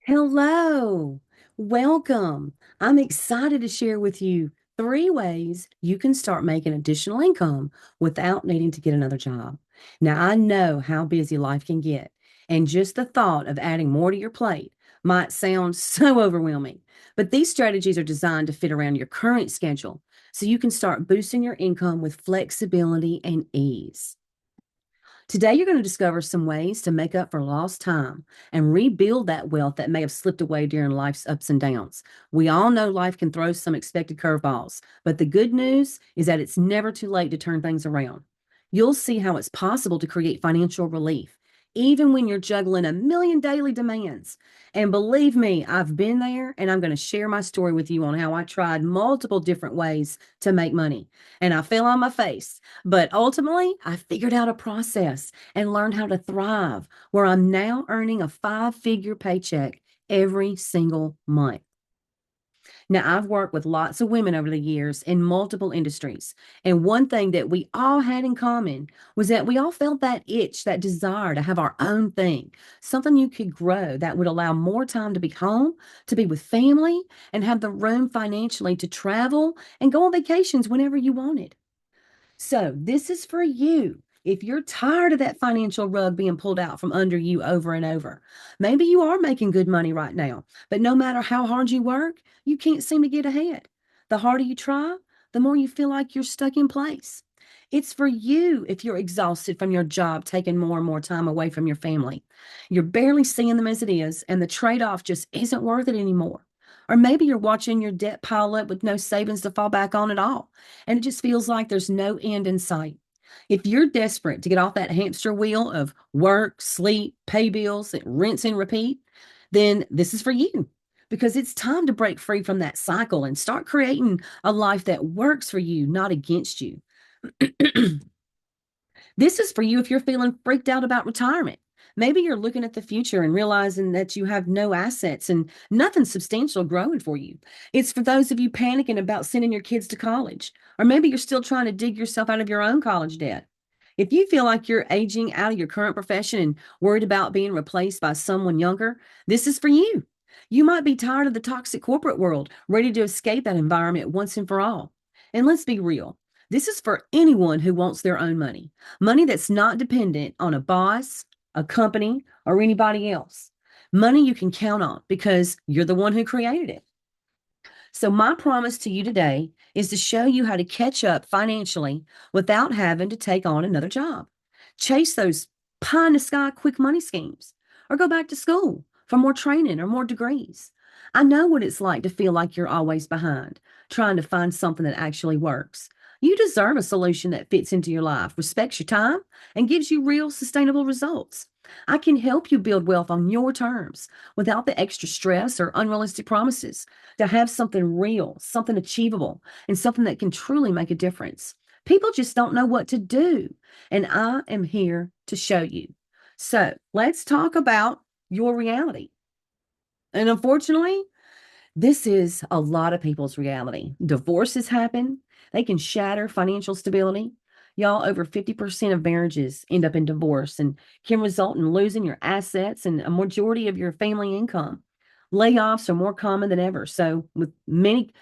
Hello, welcome. I'm excited to share with you 3 ways you can start making additional income without needing to get another job. Now, I know how busy life can get, and just the thought of adding more to your plate might sound so overwhelming. But these strategies are designed to fit around your current schedule so you can start boosting your income with flexibility and ease. Today, you're going to discover some ways to make up for lost time and rebuild that wealth that may have slipped away during life's ups and downs. We all know life can throw some expected curveballs, but the good news is that it's never too late to turn things around. You'll see how it's possible to create financial relief, even when you're juggling a million daily demands. And believe me, I've been there, and I'm going to share my story with you on how I tried multiple different ways to make money. And I fell on my face. But ultimately, I figured out a process and learned how to thrive, where I'm now earning a 5-figure paycheck every single month. Now, I've worked with lots of women over the years in multiple industries. And one thing that we all had in common was that we all felt that itch, that desire to have our own thing, something you could grow that would allow more time to be home, to be with family, and have the room financially to travel and go on vacations whenever you wanted. So, this is for you. If you're tired of that financial rug being pulled out from under you over and over, maybe you are making good money right now, but no matter how hard you work, you can't seem to get ahead. The harder you try, the more you feel like you're stuck in place. It's for you if you're exhausted from your job, taking more and more time away from your family. You're barely seeing them as it is, and the trade off just isn't worth it anymore. Or maybe you're watching your debt pile up with no savings to fall back on at all, and it just feels like there's no end in sight. If you're desperate to get off that hamster wheel of work, sleep, pay bills, and rinse and repeat, then this is for you because it's time to break free from that cycle and start creating a life that works for you, not against you. This is for you if you're feeling freaked out about retirement. Maybe you're looking at the future and realizing that you have no assets and nothing substantial growing for you. It's for those of you panicking about sending your kids to college, or maybe you're still trying to dig yourself out of your own college debt. If you feel like you're aging out of your current profession and worried about being replaced by someone younger, this is for you. You might be tired of the toxic corporate world, ready to escape that environment once and for all. And let's be real, this is for anyone who wants their own money, money that's not dependent on a boss, a company, or anybody else. Money you can count on because you're the one who created it. So, my promise to you today is to show you how to catch up financially without having to take on another job. Chase those pie in the sky quick money schemes, or go back to school for more training or more degrees. I know what it's like to feel like you're always behind, trying to find something that actually works. You deserve a solution that fits into your life, respects your time, and gives you real sustainable results. I can help you build wealth on your terms without the extra stress or unrealistic promises, to have something real, something achievable, and something that can truly make a difference. People just don't know what to do, and I am here to show you. So let's talk about your reality. And unfortunately, this is a lot of people's reality. Divorces happen, they can shatter financial stability. Y'all, over 50% of marriages end up in divorce and can result in losing your assets and a majority of your family income. Layoffs are more common than ever. So, with many,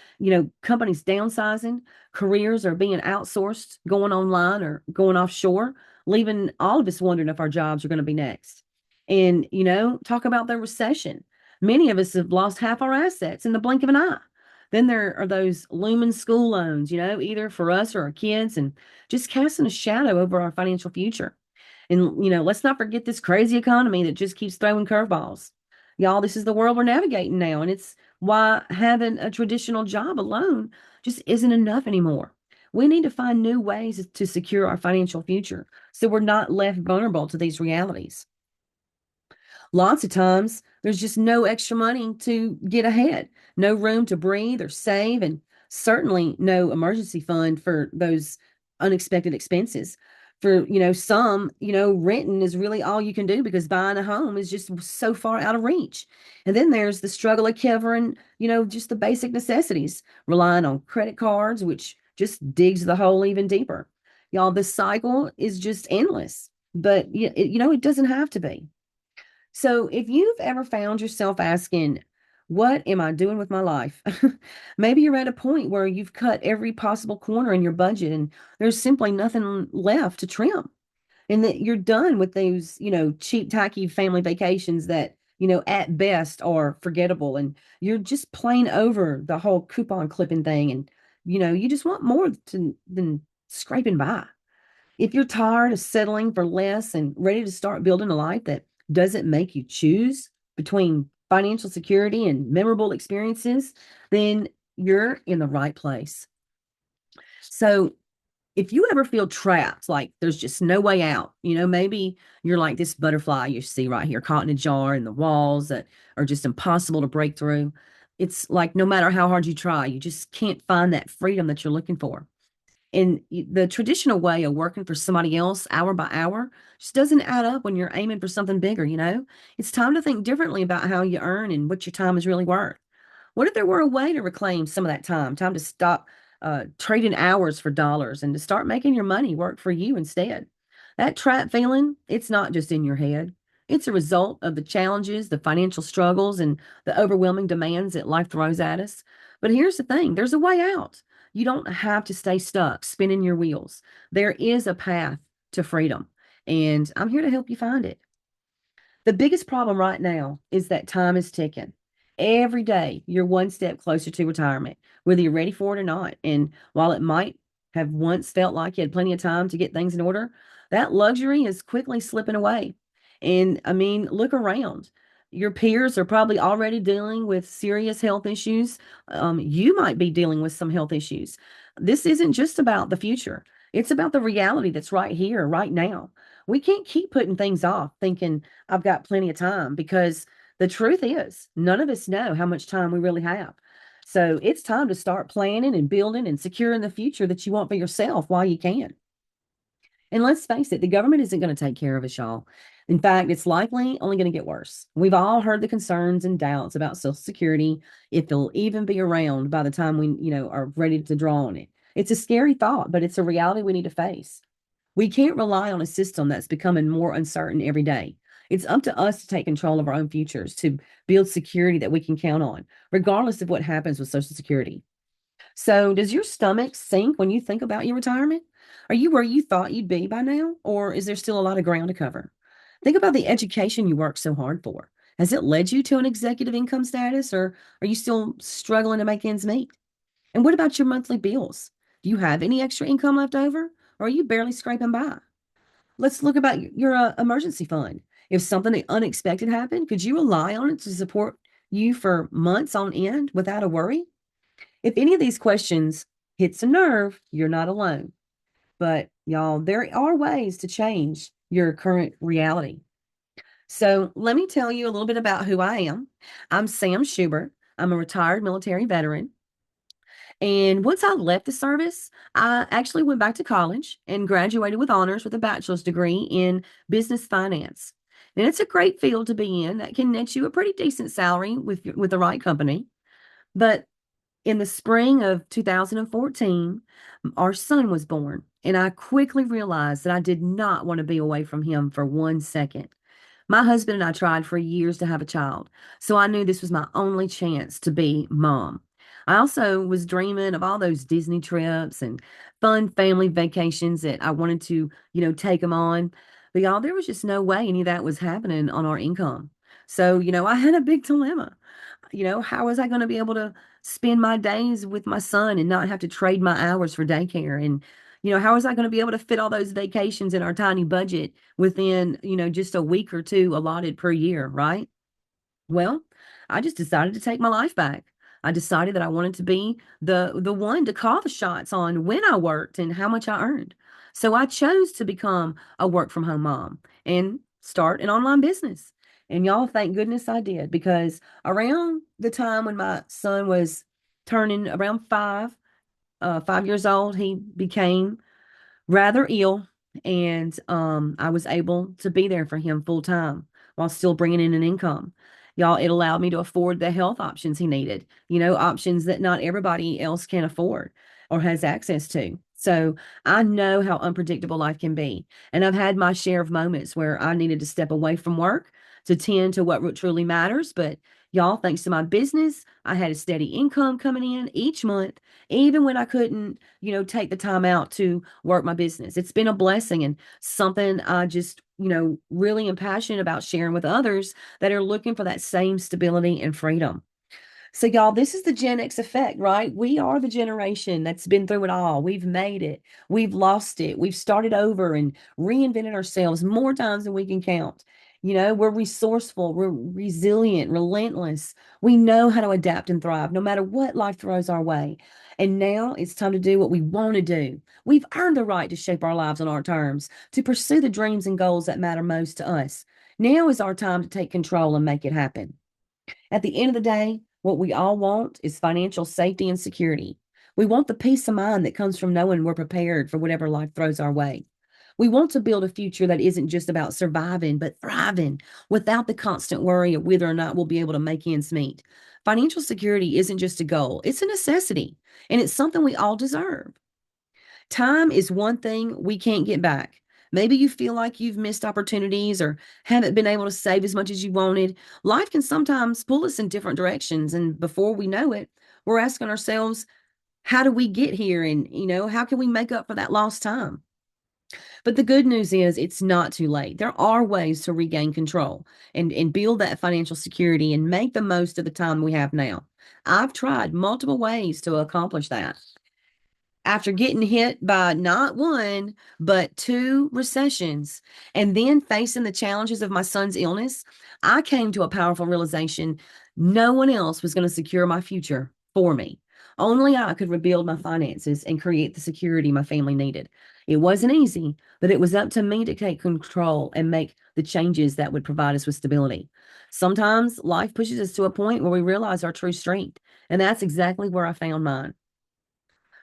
companies downsizing, careers are being outsourced, going online or going offshore, leaving all of us wondering if our jobs are going to be next. And, talk about the recession. Many of us have lost half our assets in the blink of an eye. Then there are those looming school loans, either for us or our kids, and just casting a shadow over our financial future. And, let's not forget this crazy economy that just keeps throwing curveballs. Y'all, this is the world we're navigating now, and it's why having a traditional job alone just isn't enough anymore. We need to find new ways to secure our financial future so we're not left vulnerable to these realities. Lots of times, there's just no extra money to get ahead, no room to breathe or save, and certainly no emergency fund for those unexpected expenses. For, some, renting is really all you can do because buying a home is just so far out of reach. And then there's the struggle of covering, just the basic necessities, relying on credit cards, which just digs the hole even deeper. Y'all, this cycle is just endless, but it doesn't have to be. So if you've ever found yourself asking, what am I doing with my life? Maybe you're at a point where you've cut every possible corner in your budget and there's simply nothing left to trim. And that you're done with those, cheap, tacky family vacations that, at best are forgettable. And you're just plain over the whole coupon clipping thing. And, you just want more than scraping by. If you're tired of settling for less and ready to start building a life that doesn't make you choose between financial security and memorable experiences, then you're in the right place. So, if you ever feel trapped, like there's just no way out, maybe you're like this butterfly you see right here, caught in a jar in the walls that are just impossible to break through. It's like no matter how hard you try, you just can't find that freedom that you're looking for. And the traditional way of working for somebody else hour by hour just doesn't add up when you're aiming for something bigger. It's time to think differently about how you earn and what your time is really worth. What if there were a way to reclaim some of that time to stop trading hours for dollars and to start making your money work for you instead? That trap feeling, it's not just in your head. It's a result of the challenges, the financial struggles, and the overwhelming demands that life throws at us. But here's the thing, there's a way out. You don't have to stay stuck spinning your wheels. There is a path to freedom, and I'm here to help you find it. The biggest problem right now is that time is ticking. Every day, you're one step closer to retirement, whether you're ready for it or not. And while it might have once felt like you had plenty of time to get things in order, that luxury is quickly slipping away. And I mean, look around. Your peers are probably already dealing with serious health issues. You might be dealing with some health issues. This isn't just about the future, it's about the reality that's right here, right now. We can't keep putting things off thinking, I've got plenty of time, because the truth is, none of us know how much time we really have. So it's time to start planning and building and securing the future that you want for yourself while you can. And let's face it, the government isn't going to take care of us, y'all. In fact, it's likely only going to get worse. We've all heard the concerns and doubts about Social Security, if it'll even be around by the time we, are ready to draw on it. It's a scary thought, but it's a reality we need to face. We can't rely on a system that's becoming more uncertain every day. It's up to us to take control of our own futures, to build security that we can count on, regardless of what happens with Social Security. So, does your stomach sink when you think about your retirement? Are you where you thought you'd be by now, or is there still a lot of ground to cover? Think about the education you worked so hard for. Has it led you to an executive income status, or are you still struggling to make ends meet? And what about your monthly bills? Do you have any extra income left over, or are you barely scraping by? Let's look about your emergency fund. If something unexpected happened, could you rely on it to support you for months on end without a worry? If any of these questions hits a nerve, you're not alone. But y'all, there are ways to change your current reality. So let me tell you a little bit about who I am. I'm Sam Schubert. I'm a retired military veteran. And once I left the service, I actually went back to college and graduated with honors with a bachelor's degree in business finance. And it's a great field to be in that can net you a pretty decent salary with the right company. But in the spring of 2014, our son was born, and I quickly realized that I did not want to be away from him for 1 second. My husband and I tried for years to have a child, so I knew this was my only chance to be mom. I also was dreaming of all those Disney trips and fun family vacations that I wanted to, take them on. But y'all, there was just no way any of that was happening on our income. So, I had a big dilemma. How was I going to be able to spend my days with my son and not have to trade my hours for daycare? And, how was I going to be able to fit all those vacations in our tiny budget within, just a week or two allotted per year, right? Well, I just decided to take my life back. I decided that I wanted to be the one to call the shots on when I worked and how much I earned. So I chose to become a work from home mom and start an online business. And y'all, thank goodness I did, because around the time when my son was turning around 5 years old, he became rather ill, and I was able to be there for him full time while still bringing in an income. Y'all, it allowed me to afford the health options he needed, options that not everybody else can afford or has access to. So I know how unpredictable life can be. And I've had my share of moments where I needed to step away from work to tend to what truly matters. But y'all, thanks to my business, I had a steady income coming in each month, even when I couldn't, take the time out to work my business. It's been a blessing and something I just, really am passionate about sharing with others that are looking for that same stability and freedom. So, y'all, this is the Gen X effect, right? We are the generation that's been through it all. We've made it, we've lost it, we've started over and reinvented ourselves more times than we can count. We're resourceful, we're resilient, relentless. We know how to adapt and thrive no matter what life throws our way. And now it's time to do what we want to do. We've earned the right to shape our lives on our terms, to pursue the dreams and goals that matter most to us. Now is our time to take control and make it happen. At the end of the day, what we all want is financial safety and security. We want the peace of mind that comes from knowing we're prepared for whatever life throws our way. We want to build a future that isn't just about surviving, but thriving without the constant worry of whether or not we'll be able to make ends meet. Financial security isn't just a goal, it's a necessity, and it's something we all deserve. Time is one thing we can't get back. Maybe you feel like you've missed opportunities or haven't been able to save as much as you wanted. Life can sometimes pull us in different directions. And before we know it, we're asking ourselves, how do we get here? And, how can we make up for that lost time? But the good news is it's not too late. There are ways to regain control and build that financial security and make the most of the time we have now. I've tried multiple ways to accomplish that. After getting hit by not one, but two recessions, and then facing the challenges of my son's illness, I came to a powerful realization no one else was going to secure my future for me. Only I could rebuild my finances and create the security my family needed. It wasn't easy, but it was up to me to take control and make the changes that would provide us with stability. Sometimes life pushes us to a point where we realize our true strength, and that's exactly where I found mine.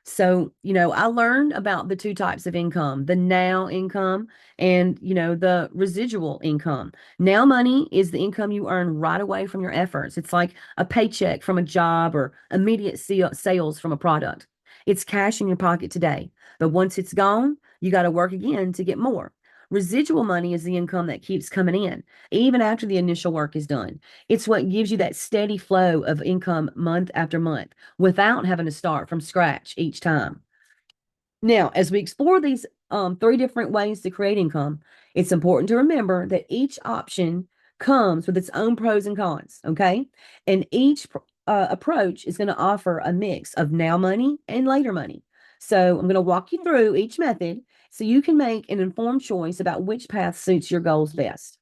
So, I learned about the two types of income, the now income and, the residual income. Now money is the income you earn right away from your efforts. It's like a paycheck from a job or immediate sales from a product. It's cash in your pocket today, but once it's gone, you got to work again to get more. Residual money is the income that keeps coming in, even after the initial work is done. It's what gives you that steady flow of income month after month without having to start from scratch each time. Now, as we explore these three different ways to create income, it's important to remember that each option comes with its own pros and cons, okay? And each approach is going to offer a mix of now money and later money. So I'm going to walk you through each method so you can make an informed choice about which path suits your goals best.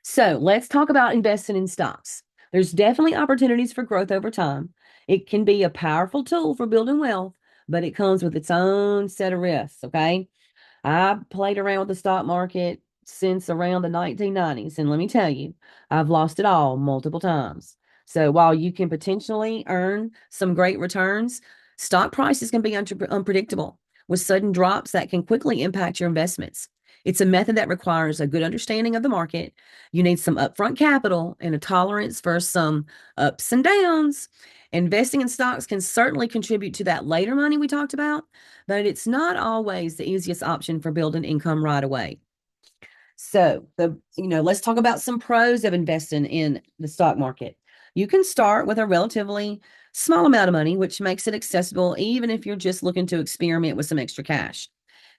So let's talk about investing in stocks. There's definitely opportunities for growth over time. It can be a powerful tool for building wealth, but it comes with its own set of risks. Okay. I played around with the stock market since around the 1990s. And let me tell you, I've lost it all multiple times. So while you can potentially earn some great returns, stock prices can be unpredictable with sudden drops that can quickly impact your investments. It's a method that requires a good understanding of the market. You need some upfront capital and a tolerance for some ups and downs. Investing in stocks can certainly contribute to that later money we talked about, but it's not always the easiest option for building income right away. So let's talk about some pros of investing in the stock market. You can start with a relatively small amount of money, which makes it accessible even if you're just looking to experiment with some extra cash.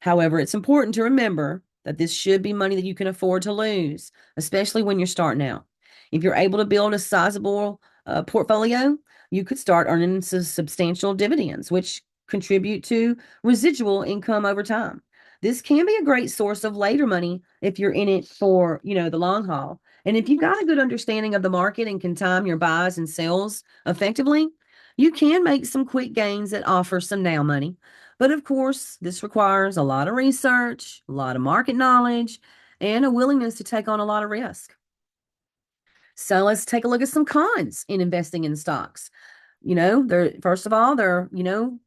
However, it's important to remember that this should be money that you can afford to lose, especially when you're starting out. If you're able to build a sizable portfolio, you could start earning some substantial dividends, which contribute to residual income over time. This can be a great source of later money if you're in it for, the long haul. And if you've got a good understanding of the market and can time your buys and sells effectively, you can make some quick gains that offer some now money. But of course, this requires a lot of research, a lot of market knowledge, and a willingness to take on a lot of risk. So let's take a look at some cons in investing in stocks. They're first of all, they're,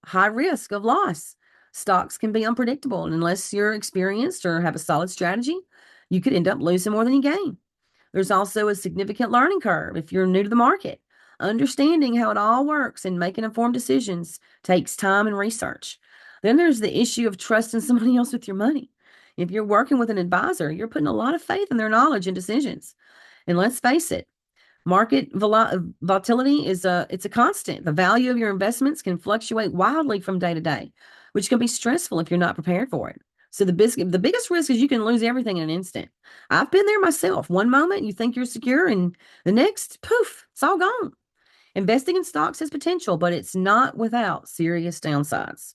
high risk of loss. Stocks can be unpredictable, and unless you're experienced or have a solid strategy, you could end up losing more than you gain. There's also a significant learning curve if you're new to the market. Understanding how it all works and making informed decisions takes time and research. Then there's the issue of trusting somebody else with your money. If you're working with an advisor, you're putting a lot of faith in their knowledge and decisions. And let's face it, volatility it's a constant. The value of your investments can fluctuate wildly from day to day, which can be stressful if you're not prepared for it. So the biggest risk is you can lose everything in an instant. I've been there myself. One moment you think you're secure, and the next, poof, it's all gone. Investing in stocks has potential, but it's not without serious downsides.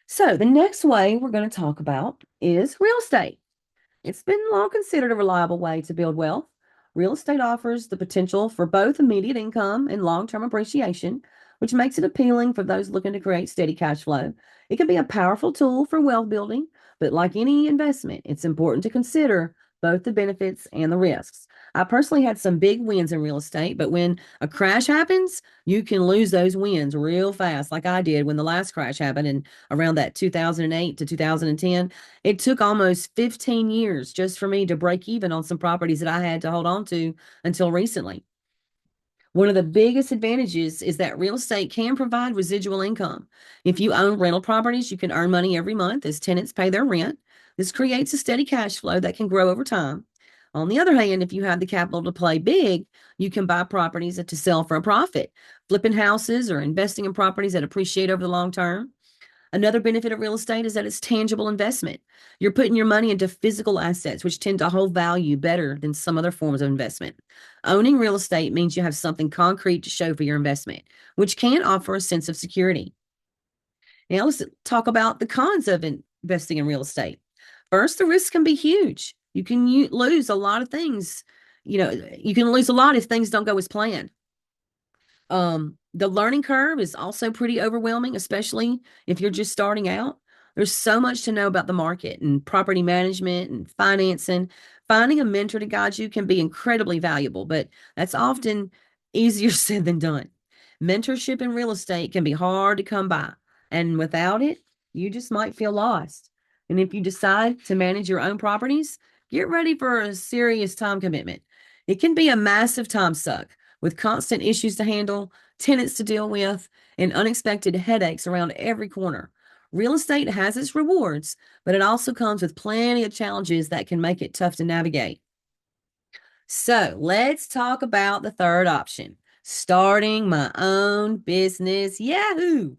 So the next way we're going to talk about is real estate. It's been long considered a reliable way to build wealth. Real estate offers the potential for both immediate income and long-term appreciation, which makes it appealing for those looking to create steady cash flow. It can be a powerful tool for wealth building, but like any investment, it's important to consider both the benefits and the risks. I personally had some big wins in real estate, but when a crash happens, you can lose those wins real fast, like I did when the last crash happened in around that 2008 to 2010. It took almost 15 years just for me to break even on some properties that I had to hold on to until recently. One of the biggest advantages is that real estate can provide residual income. If you own rental properties, you can earn money every month as tenants pay their rent. This creates a steady cash flow that can grow over time. On the other hand, if you have the capital to play big, you can buy properties to sell for a profit, flipping houses or investing in properties that appreciate over the long term. Another benefit of real estate is that it's tangible investment. You're putting your money into physical assets, which tend to hold value better than some other forms of investment. Owning real estate means you have something concrete to show for your investment, which can offer a sense of security. Now, let's talk about the cons of investing in real estate. First, the risks can be huge. You can lose a lot of things. You can lose a lot if things don't go as planned. The learning curve is also pretty overwhelming, especially if you're just starting out. There's so much to know about the market and property management and financing. Finding a mentor to guide you can be incredibly valuable, but that's often easier said than done. Mentorship in real estate can be hard to come by, and without it, you just might feel lost. And if you decide to manage your own properties, get ready for a serious time commitment. It can be a massive time suck with constant issues to handle, tenants to deal with, and unexpected headaches around every corner. Real estate has its rewards, but it also comes with plenty of challenges that can make it tough to navigate. So let's talk about the third option, starting my own business. Yahoo!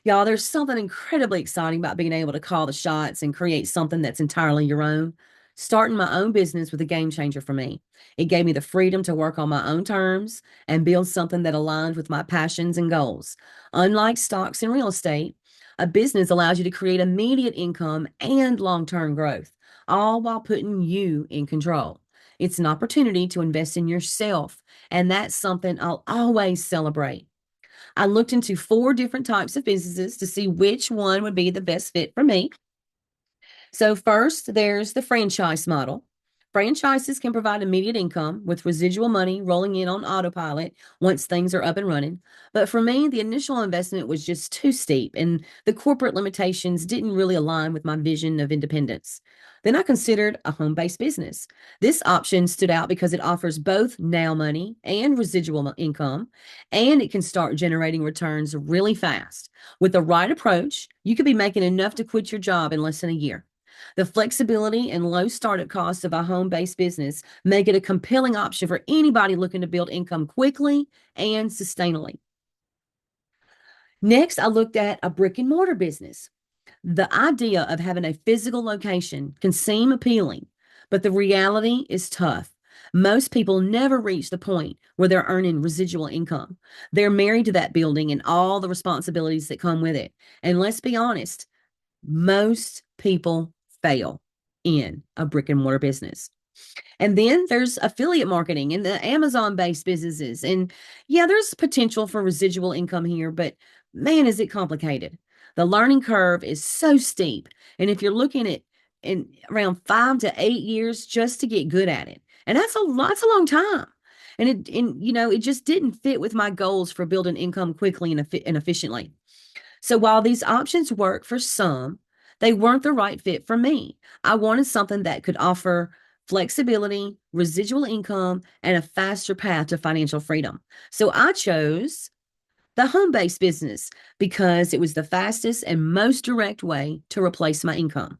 Y'all, there's something incredibly exciting about being able to call the shots and create something that's entirely your own. Starting my own business was a game changer for me. It gave me the freedom to work on my own terms and build something that aligned with my passions and goals. Unlike stocks and real estate, a business allows you to create immediate income and long-term growth, all while putting you in control. It's an opportunity to invest in yourself, and that's something I'll always celebrate. I looked into 4 different types of businesses to see which one would be the best fit for me. So, first, there's the franchise model. Franchises can provide immediate income with residual money rolling in on autopilot once things are up and running. But for me, the initial investment was just too steep, and the corporate limitations didn't really align with my vision of independence. Then I considered a home based business. This option stood out because it offers both now money and residual income, and it can start generating returns really fast. With the right approach, you could be making enough to quit your job in less than a year. The flexibility and low startup costs of a home based business make it a compelling option for anybody looking to build income quickly and sustainably. Next, I looked at a brick and mortar business. The idea of having a physical location can seem appealing, but the reality is tough. Most people never reach the point where they're earning residual income. They're married to that building and all the responsibilities that come with it. And let's be honest, most people fail in a brick and mortar business. And then there's affiliate marketing and the Amazon based businesses. And yeah, there's potential for residual income here, but man, is it complicated. The learning curve is so steep. And if you're looking at in around 5 to 8 years just to get good at it, and that's a long time. And it just didn't fit with my goals for building income quickly and efficiently. So while these options work for some, they weren't the right fit for me. I wanted something that could offer flexibility, residual income, and a faster path to financial freedom. So I chose the home based business because it was the fastest and most direct way to replace my income.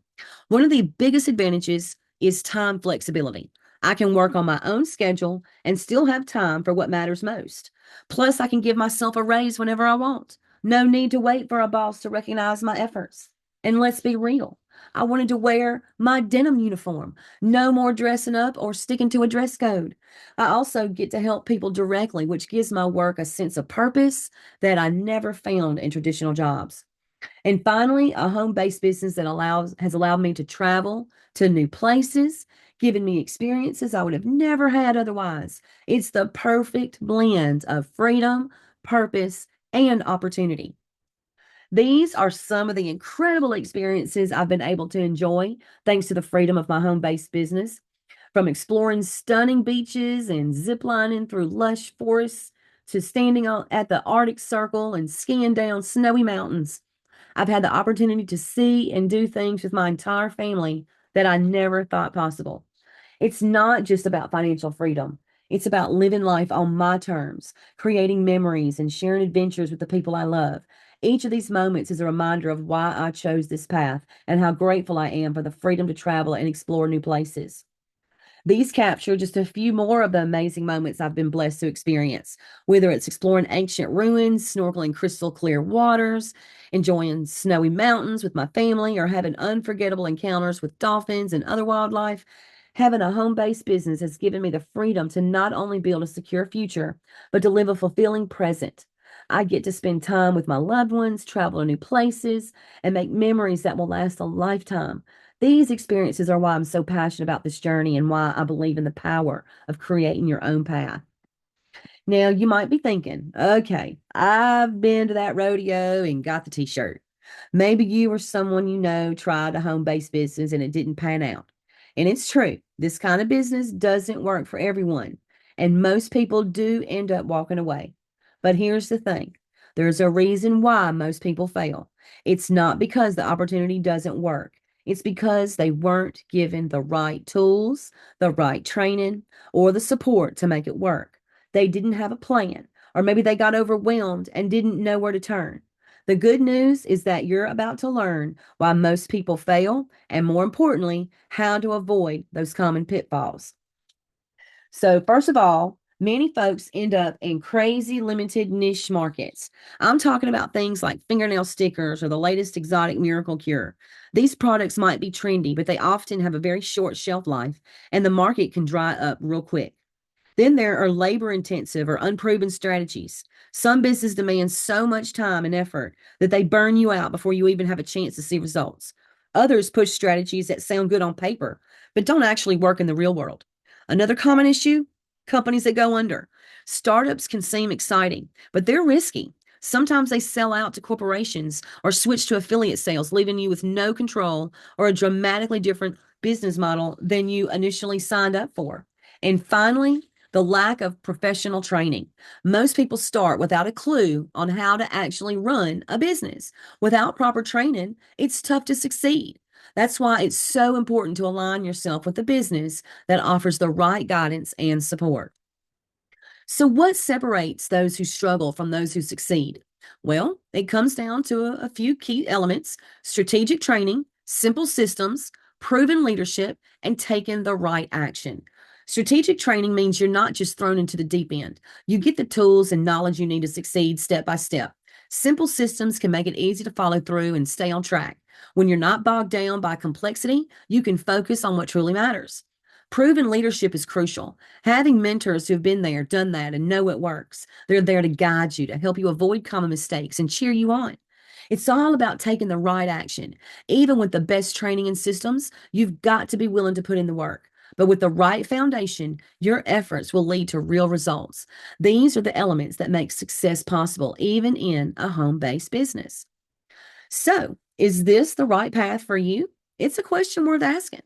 One of the biggest advantages is time flexibility. I can work on my own schedule and still have time for what matters most. Plus, I can give myself a raise whenever I want. No need to wait for a boss to recognize my efforts. And let's be real. I wanted to wear my denim uniform. No more dressing up or sticking to a dress code. I also get to help people directly, which gives my work a sense of purpose that I never found in traditional jobs. And finally, a home-based business that has allowed me to travel to new places, giving me experiences I would have never had otherwise. It's the perfect blend of freedom, purpose, and opportunity. These are some of the incredible experiences I've been able to enjoy thanks to the freedom of my home-based business. From exploring stunning beaches and ziplining through lush forests to standing at the Arctic Circle and skiing down snowy mountains. I've had the opportunity to see and do things with my entire family that I never thought possible. It's not just about financial freedom. It's about living life on my terms, creating memories, and sharing adventures with the people I love. Each of these moments is a reminder of why I chose this path and how grateful I am for the freedom to travel and explore new places. These capture just a few more of the amazing moments I've been blessed to experience, whether it's exploring ancient ruins, snorkeling crystal clear waters, enjoying snowy mountains with my family, or having unforgettable encounters with dolphins and other wildlife. Having a home based business has given me the freedom to not only build a secure future, but to live a fulfilling present. I get to spend time with my loved ones, travel to new places, and make memories that will last a lifetime. These experiences are why I'm so passionate about this journey and why I believe in the power of creating your own path. Now, you might be thinking, okay, I've been to that rodeo and got the t-shirt. Maybe you or someone you know tried a home-based business and it didn't pan out. And it's true, this kind of business doesn't work for everyone, and most people do end up walking away. But here's the thing, there's a reason why most people fail. It's not because the opportunity doesn't work. It's because they weren't given the right tools, the right training, or the support to make it work. They didn't have a plan, or maybe they got overwhelmed and didn't know where to turn. The good news is that you're about to learn why most people fail, and more importantly, how to avoid those common pitfalls. So, first of all, many folks end up in crazy limited niche markets. I'm talking about things like fingernail stickers or the latest exotic miracle cure. These products might be trendy, but they often have a very short shelf life, and the market can dry up real quick. Then there are labor intensive or unproven strategies. Some business demands so much time and effort that they burn you out before you even have a chance to see results. Others push strategies that sound good on paper, but don't actually work in the real world. Another common issue, companies that go under. Startups can seem exciting, but they're risky. Sometimes they sell out to corporations or switch to affiliate sales, leaving you with no control or a dramatically different business model than you initially signed up for. And finally, the lack of professional training. Most people start without a clue on how to actually run a business. Without proper training, it's tough to succeed. That's why it's so important to align yourself with a business that offers the right guidance and support. So, what separates those who struggle from those who succeed? Well, it comes down to a few key elements: strategic training, simple systems, proven leadership, and taking the right action. Strategic training means you're not just thrown into the deep end. You get the tools and knowledge you need to succeed step by step. Simple systems can make it easy to follow through and stay on track. When you're not bogged down by complexity, you can focus on what truly matters. Proven leadership is crucial. Having mentors who've been there, done that, and know it works. They're there to guide you, to help you avoid common mistakes and cheer you on. It's all about taking the right action. Even with the best training and systems, you've got to be willing to put in the work. But with the right foundation, your efforts will lead to real results. These are the elements that make success possible, even in a home based business. So, is this the right path for you? It's a question worth asking.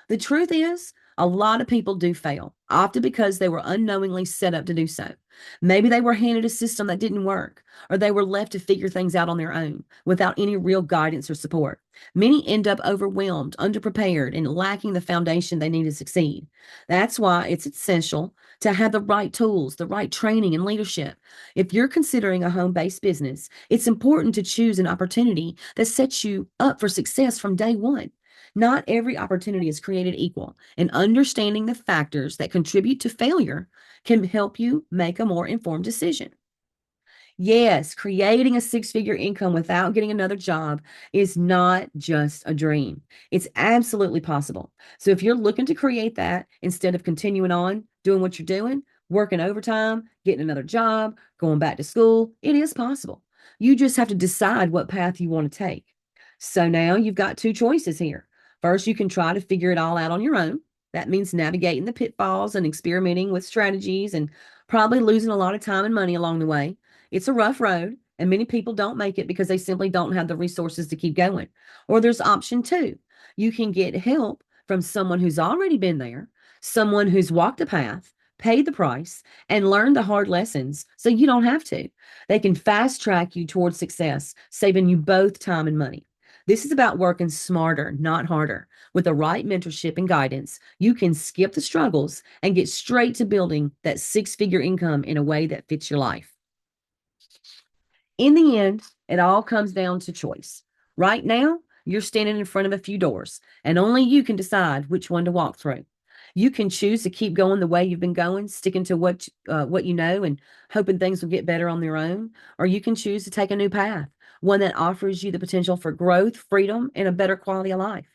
The truth is, a lot of people do fail, often because they were unknowingly set up to do so. Maybe they were handed a system that didn't work, or they were left to figure things out on their own without any real guidance or support. Many end up overwhelmed, underprepared, and lacking the foundation they need to succeed. That's why it's essential to have the right tools, the right training, and leadership. If you're considering a home based business, it's important to choose an opportunity that sets you up for success from day one. Not every opportunity is created equal, and understanding the factors that contribute to failure can help you make a more informed decision. Yes, creating a six-figure income without getting another job is not just a dream. It's absolutely possible. So if you're looking to create that instead of continuing on doing what you're doing, working overtime, getting another job, going back to school, it is possible. You just have to decide what path you want to take. So now you've got two choices here. First, you can try to figure it all out on your own. That means navigating the pitfalls and experimenting with strategies and probably losing a lot of time and money along the way. It's a rough road, and many people don't make it because they simply don't have the resources to keep going. Or there's option two. You can get help from someone who's already been there, someone who's walked the path, paid the price, and learned the hard lessons so you don't have to. They can fast track you towards success, saving you both time and money. This is about working smarter, not harder. With the right mentorship and guidance, you can skip the struggles and get straight to building that six-figure income in a way that fits your life. In the end, it all comes down to choice. Right now, you're standing in front of a few doors, and only you can decide which one to walk through. You can choose to keep going the way you've been going, sticking to what you know and hoping things will get better on their own, or you can choose to take a new path, one that offers you the potential for growth, freedom, and a better quality of life.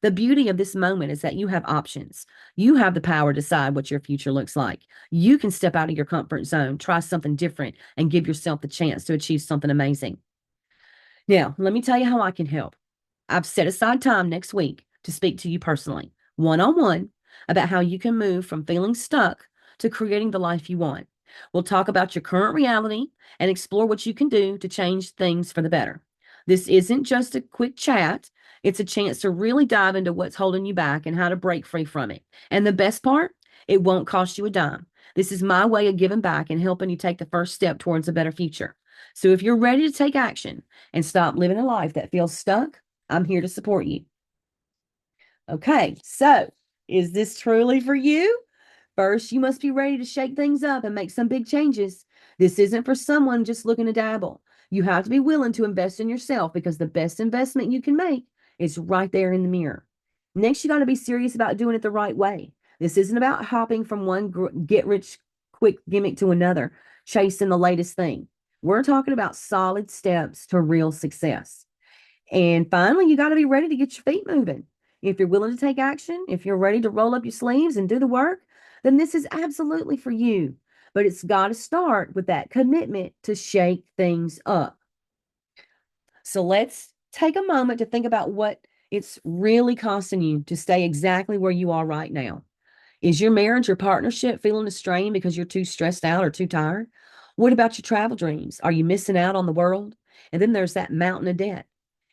The beauty of this moment is that you have options. You have the power to decide what your future looks like. You can step out of your comfort zone, try something different, and give yourself the chance to achieve something amazing. Now, let me tell you how I can help. I've set aside time next week to speak to you personally, one on one, about how you can move from feeling stuck to creating the life you want. We'll talk about your current reality and explore what you can do to change things for the better. This isn't just a quick chat, it's a chance to really dive into what's holding you back and how to break free from it. And the best part, it won't cost you a dime. This is my way of giving back and helping you take the first step towards a better future. So if you're ready to take action and stop living a life that feels stuck, I'm here to support you. Okay, so is this truly for you? First, you must be ready to shake things up and make some big changes. This isn't for someone just looking to dabble. You have to be willing to invest in yourself because the best investment you can make is right there in the mirror. Next, you got to be serious about doing it the right way. This isn't about hopping from one get rich quick gimmick to another, chasing the latest thing. We're talking about solid steps to real success. And finally, you got to be ready to get your feet moving. If you're willing to take action, if you're ready to roll up your sleeves and do the work, then this is absolutely for you. But it's got to start with that commitment to shake things up. So let's take a moment to think about what it's really costing you to stay exactly where you are right now. Is your marriage or partnership feeling a strain because you're too stressed out or too tired? What about your travel dreams? Are you missing out on the world? And then there's that mountain of debt.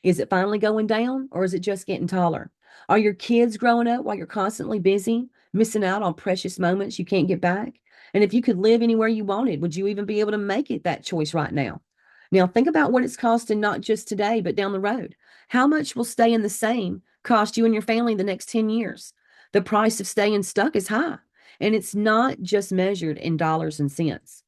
Is it finally going down or is it just getting taller? Are your kids growing up while you're constantly busy, missing out on precious moments you can't get back? And if you could live anywhere you wanted, would you even be able to make it that choice right now? Now, think about what it's costing not just today, but down the road. How much will staying the same cost you and your family the next 10 years? The price of staying stuck is high, and it's not just measured in dollars and cents.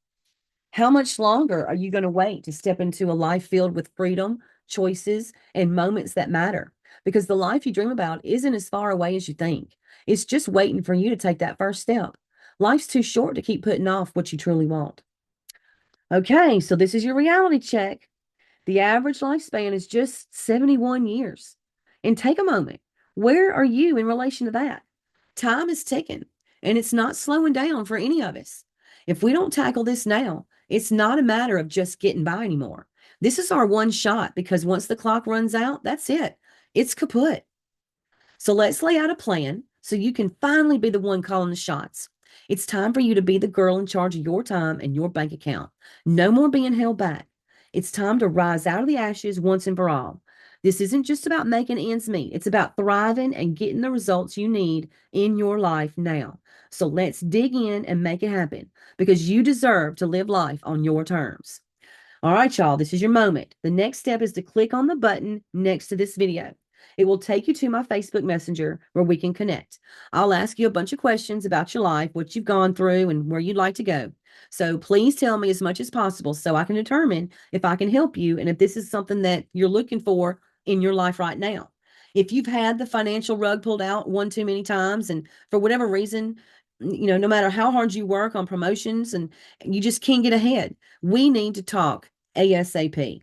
How much longer are you going to wait to step into a life filled with freedom, choices, and moments that matter? Because the life you dream about isn't as far away as you think. It's just waiting for you to take that first step. Life's too short to keep putting off what you truly want. Okay, so this is your reality check. The average lifespan is just 71 years. And take a moment. Where are you in relation to that? Time is ticking, and it's not slowing down for any of us. If we don't tackle this now, it's not a matter of just getting by anymore. This is our one shot because once the clock runs out, that's it. It's kaput. So let's lay out a plan so you can finally be the one calling the shots. It's time for you to be the girl in charge of your time and your bank account. No more being held back. It's time to rise out of the ashes once and for all. This isn't just about making ends meet. It's about thriving and getting the results you need in your life now. So let's dig in and make it happen because you deserve to live life on your terms. All right, y'all, this is your moment. The next step is to click on the button next to this video. It will take you to my Facebook Messenger where we can connect. I'll ask you a bunch of questions about your life, what you've gone through, and where you'd like to go. So please tell me as much as possible so I can determine if I can help you and if this is something that you're looking for in your life right now. If you've had the financial rug pulled out one too many times, and for whatever reason, no matter how hard you work on promotions and you just can't get ahead, we need to talk ASAP,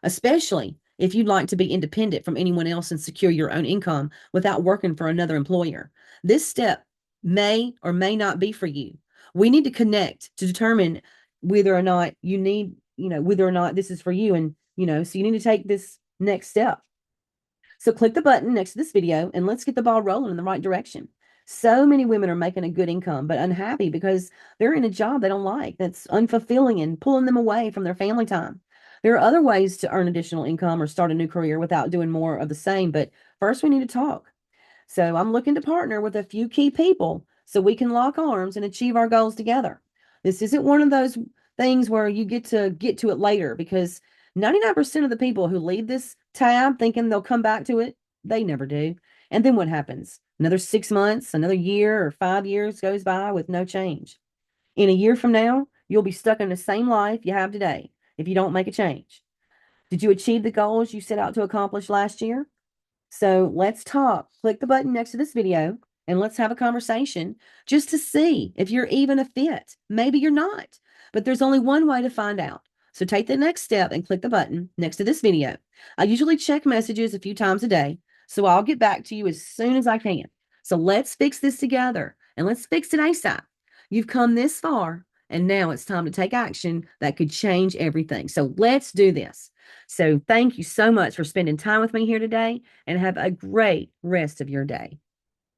especially if you'd like to be independent from anyone else and secure your own income without working for another employer. This step may or may not be for you. We need to connect to determine whether or not you need, whether or not this is for you. And, so you need to take this next step. So click the button next to this video and let's get the ball rolling in the right direction. So many women are making a good income, but unhappy because they're in a job they don't like, that's unfulfilling and pulling them away from their family time. There are other ways to earn additional income or start a new career without doing more of the same, but first we need to talk. So I'm looking to partner with a few key people so we can lock arms and achieve our goals together. This isn't one of those things where you get to it later, because 99% of the people who leave this tab thinking they'll come back to it, they never do. And then what happens? Another 6 months, another year, or 5 years goes by with no change. In a year from now, you'll be stuck in the same life you have today if you don't make a change. Did you achieve the goals you set out to accomplish last year? So let's talk. Click the button next to this video and let's have a conversation just to see if you're even a fit. Maybe you're not, but there's only one way to find out. So take the next step and click the button next to this video. I usually check messages a few times a day, so I'll get back to you as soon as I can. So let's fix this together and let's fix it ASAP. You've come this far, and now it's time to take action that could change everything. So let's do this. So thank you so much for spending time with me here today, and have a great rest of your day.